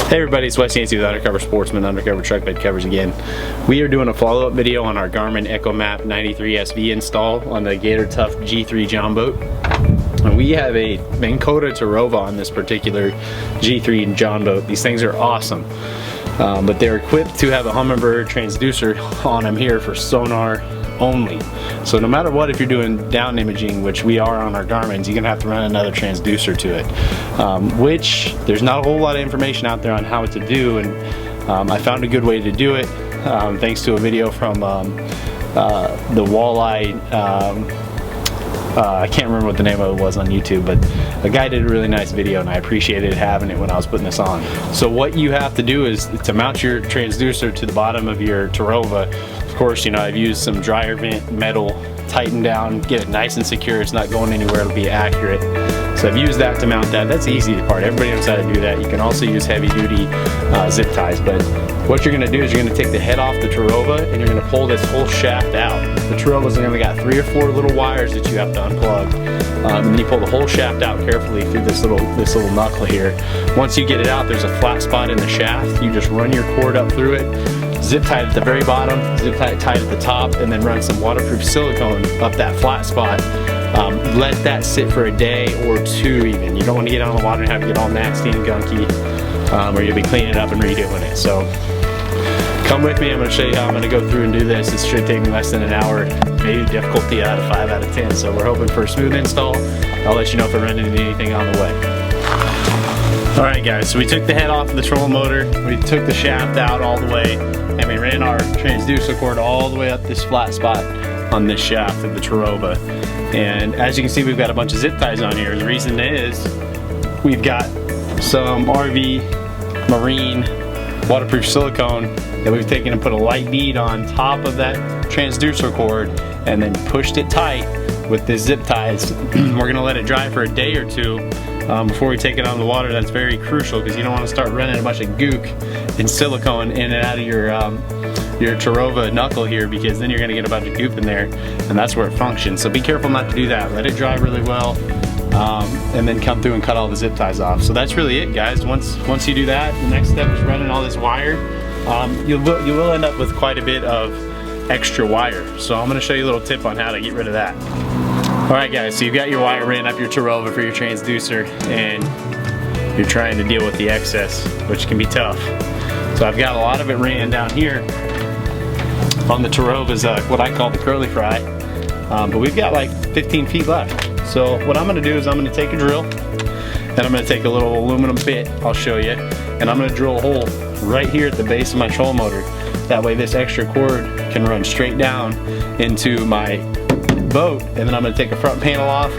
Hey everybody, it's Wes Yancey with Undercover Sportsman, Undercover Truck Bed Covers again. We are doing a follow-up video on our Garmin EchoMap 93 SV install on the Gator Tough G3 John boat. And we have a Minn Kota Terrova on this particular G3 John boat. These things are awesome. But they're equipped to have a Humminbird transducer on them here for sonar only. So no matter what, if you're doing down imaging, which we are on our Garmin's, you're gonna have to run another transducer to it, which there's not a whole lot of information out there on how to do, and I found a good way to do it thanks to a video from the Walleye, I can't remember what the name of it was on YouTube, but a guy did a really nice video and I appreciated having it when I was putting this on. So what you have to do is to mount your transducer to the bottom of your Terrova. Of course, you know, I've used some dryer vent metal, tighten down, get it nice and secure. It's not going anywhere, it'll be accurate. So I've used that to mount that. That's the easy part. Everybody knows how to do that. You can also use heavy duty zip ties, but what you're gonna do is you're gonna take the head off the Terrova and you're gonna pull this whole shaft out. The Terrova's only got 3 or 4 little wires that you have to unplug. And then you pull the whole shaft out carefully through this little knuckle here. Once you get it out, there's a flat spot in the shaft. You just run your cord up through it, zip tie it at the very bottom, zip tie it tight at the top, and then run some waterproof silicone up that flat spot. Let that sit for a day or 2 even. You don't want to get on the water and have it get all nasty and gunky, or you'll be cleaning it up and redoing it. So come with me, I'm going to show you how I'm going to go through and do this. This should take me less than an hour, maybe difficulty out of 5 out of 10. So we're hoping for a smooth install. I'll let you know if I run into anything on the way. Alright guys, so we took the head off of the trolling motor, we took the shaft out all the way, and we ran our transducer cord all the way up this flat spot on this shaft of the Terrova. And as you can see, we've got a bunch of zip ties on here. The reason is we've got some RV, marine, waterproof silicone that we've taken and put a light bead on top of that transducer cord and then pushed it tight with the zip ties. We're gonna let it dry for a day or 2 before we take it on the water. That's very crucial because you don't want to start running a bunch of gook and silicone in and out of your Terrova knuckle here, because then you're gonna get a bunch of goop in there and that's where it functions. So be careful not to do that. Let it dry really well. And then come through and cut all the zip ties off. So that's really it, guys. Once you do that, the next step is running all this wire. You will end up with quite a bit of extra wire. So I'm going to show you a little tip on how to get rid of that. Alright guys, so you've got your wire ran up your Terrova for your transducer and you're trying to deal with the excess, which can be tough. So I've got a lot of it ran down here on the Terrova's what I call the curly fry. But we've got like 15 feet left. So what I'm going to do is I'm going to take a drill and I'm going to take a little aluminum bit, I'll show you, and I'm going to drill a hole right here at the base of my trolling motor. That way this extra cord can run straight down into my boat, and then I'm going to take a front panel off,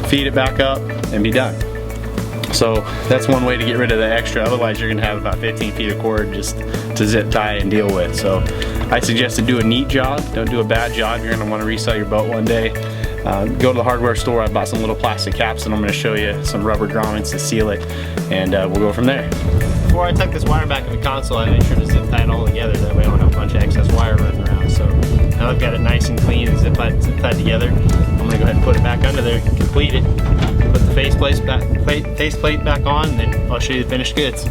feed it back up, and be done. So that's one way to get rid of the extra. Otherwise you're going to have about 15 feet of cord just to zip tie and deal with. So I suggest to do a neat job, don't do a bad job. You're going to want to resell your boat one day. Go to the hardware store. I bought some little plastic caps and I'm going to show you some rubber grommets to seal it, and we'll go from there. Before I tuck this wire back in the console, I made sure to zip tie it all together. That way I don't have a bunch of excess wire running around. So now I've got it nice and clean and zip tied together. I'm going to go ahead and put it back under there, complete it, put the faceplate back on, and then I'll show you the finished goods.